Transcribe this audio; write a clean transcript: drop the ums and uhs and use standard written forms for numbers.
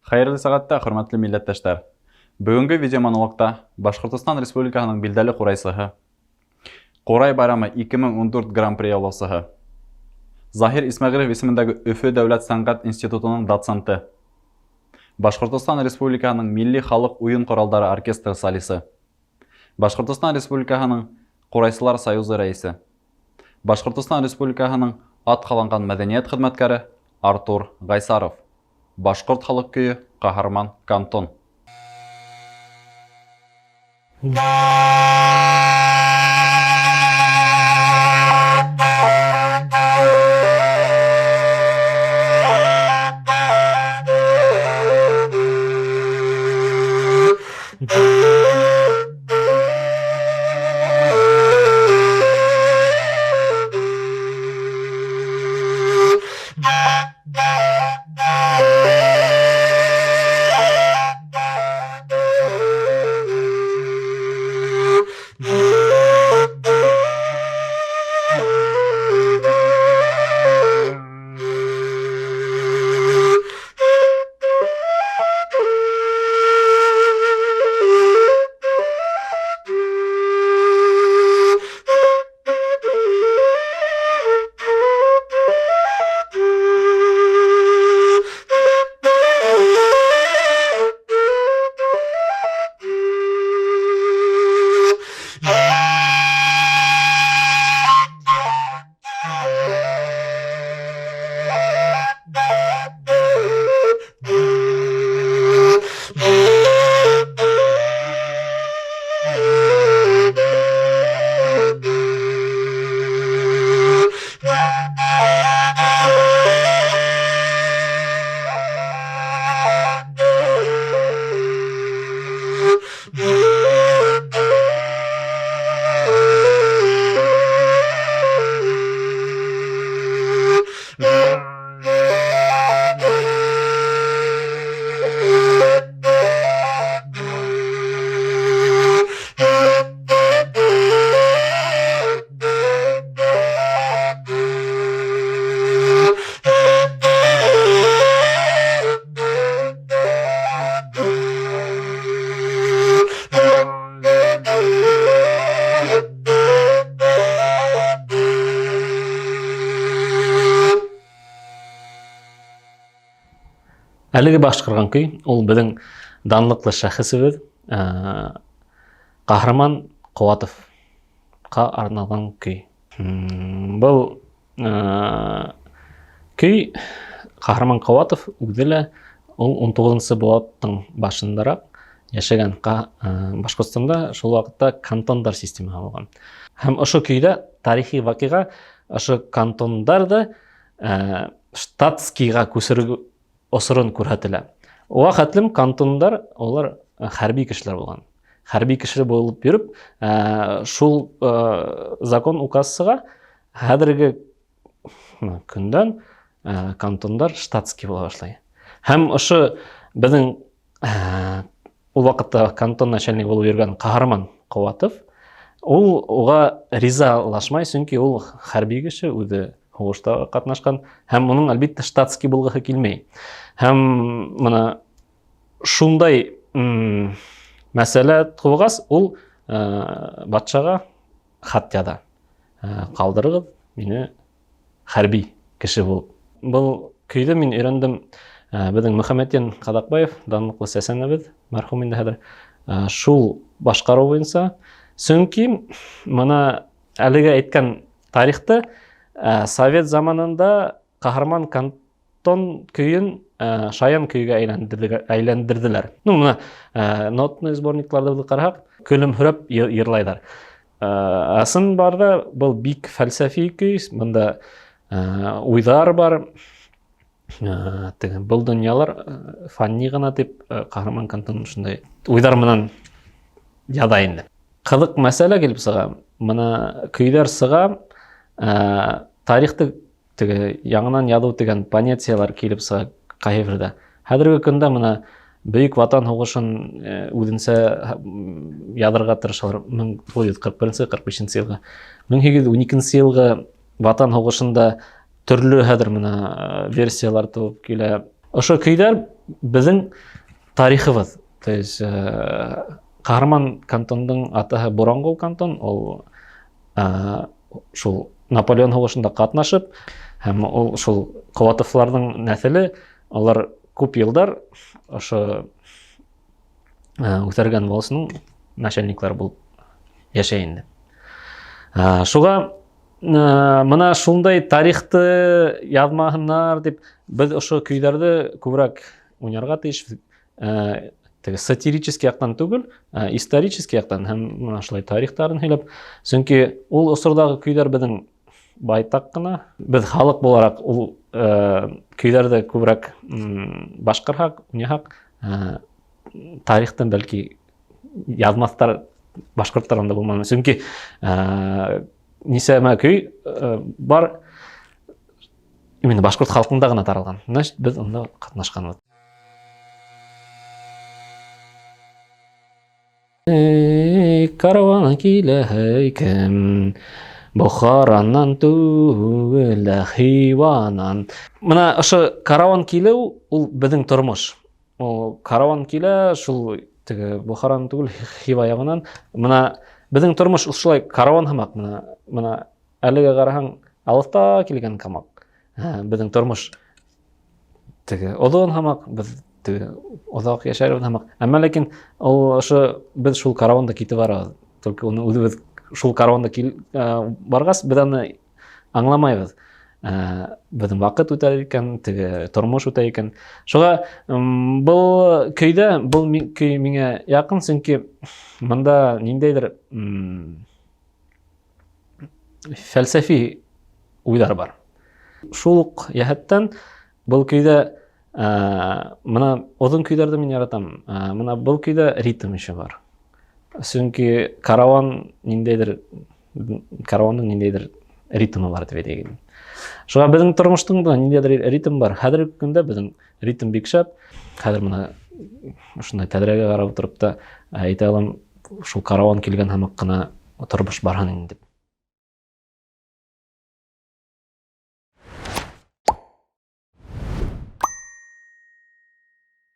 Хайырлы сәгатьтә, хөрмәтле милләттәшләр. Бүгенге видеомонологта Башкортстан Республикасының билдәле курайсыһы, Курай байрамы 2014 Гран-при яулаусыһы, Заһир Исмәгыйлев исемендәге Өфө дәүләт сәнгать институтының доценты, Башкортстан Республикасының милли халык уен коралдары оркестры солисы, Башкортстан Республикасының Курайсылар союзы рәисе, Башкортстан Республикасының атҡаланған мәдәниәт хеҙмәткәре Артур Гайсаров, Башҡорт халыҡ көйө «Ҡаһарман кантон». Әлеге башҡарған көй, ул беҙҙең данлыҡлы шәхесебеҙ Ҡаһарман Ҡыуатовҡа арналған көй. Был көй Ҡаһарман Ҡыуатов үҙе лә ул 19-нсы быуаттың башындараҡ йәшәгән Башҡортостанда шул ваҡытта кантондар системаһы булған. Һәм ошо көйҙә тарихи ваҡиға ошо кантондарҙы штатскийға күсереү осорон күрһәтелә. Уға хәтлем кантондар олар хәрби кешеләр булған. Хәрби кеше булып йөрөп, шул закон указсыға хәҙерге көндән кантондар штатский була башлай. Һәм ошо беҙҙең ул ваҡытта кантон начальник булып йөргән Ҡаһарман Ҡыуатов, ул уға ризалашмай, сөнки ул хәрби кеше, үҙе һуғышта ҡатнашҡан, һәм уның әлбиттә штатский булғыһы килмәй. Һәм мына шундай мәсьәлә тыуғас, ул батшаға хат яҙа. Ҡалдырығыҙ мине хәрби кеше булып. Был көйҙө мин өйрәндем беҙҙең Мөхәммәтйән Ҡаҙаҡбаев, данлыҡлы сәсәнебеҙ, мәрхүм инде хәҙер, шул башҡарыу буйынса. Сөнки мына әлегә әйткән тарихты Совет заманында Ҡаһарман кантон көйөн шаян көйгә әйләндерҙеләр. Мына нотный сборниктарҙы ҡараһаҡ, көлөмһөрәп йырлайҙар. Ысын барҙа был бик фәлсәфи көй, бында уйҙар бар. Был донъялар фанни ғына тип Ҡаһарман кантон шундай уйҙар менән яҙа инде. Ҡыҙыҡ мәсьәлә килеп сыға. Мына көйҙәр сыға, тарихты яңынан яҙыу тигән понятиялар килеп сыға ҡайһы. Хәҙерге көндә мына Бөйөк Ватан һуғышын үҙенсә яҙырға тырышалар 1941-45 йылға. 1812 йылғы Ватан һуғышында төрлө хәҙер мына версиялар тыуып килә. Ошо көйҙәр біздің тарихыбыз. То есть Кахарман кантондың атағы Борангол кантон, ол шул Наполеон һугышында катнашып, һәм ул шул Кулатовларның нәселе, алар күп елдар ошо үтәргән волосының начальниклары булып яшәй инде. Шуга мына шундай тарихты язмаһыннар дип, без ошо көйләрде күбрәк уйнарга тиешбез. Сатирический яктан түгел, исторический яктан һәм мына шулай тарихтарын һөйләп, чөнки ул осырдагы көйләр безнең байтак кына, без халык буларак ул көйләрдә күбрәк башкарһак, уйнахак, тарихтан бәлки язмастар башкортлар анда булмаган. Чөнки нисәмә көй бар именно башкорт халкында гына таралган. Значит, без анда катнашканбыз. Караван килә икән, Бохараннан түгел, Хиванан. Мына ошо караван килеү ул безнең тормыш. Ул караван килә шул теге Бохаран түгел, Хива ягыннан. Мына безнең тормыш ушулай караван һымак. Мына әлегә караһаң, алыста килгән камак. Безнең тормыш теге оҙон һымак, без оҙаҡ яшәрбеҙ һымак. Әммә ләкин ошо без шул караванда китеп барабыҙ. Только уны үҙебеҙ шул караванда барғас, без аны аңламайбыҙ. Безнең ваҡыт үтә икән, теге тормош үтә икән. Шуға был көйҙә, был көй миңә яҡын, сөнки мында ниндәйҙер фәлсәфи уйҙар бар. Шул уҡ йәһәттән был көйҙә мына оҙон көйҙәрҙе мин яратам. Мына был көйҙә ритм ише бар. Сөнки каравандың ниндәйҙер ритмы бар дип әйтәйек. Шуға безнең тормоштың да ниндәйҙер ритм бар. Хәҙерге көндә безнең ритм бик шәп. Хәҙер мына ошондай тәҙрәгә ҡарап торып та әйтә алам, шул караван килгән һымаҡ ҡына тормош барһын инде.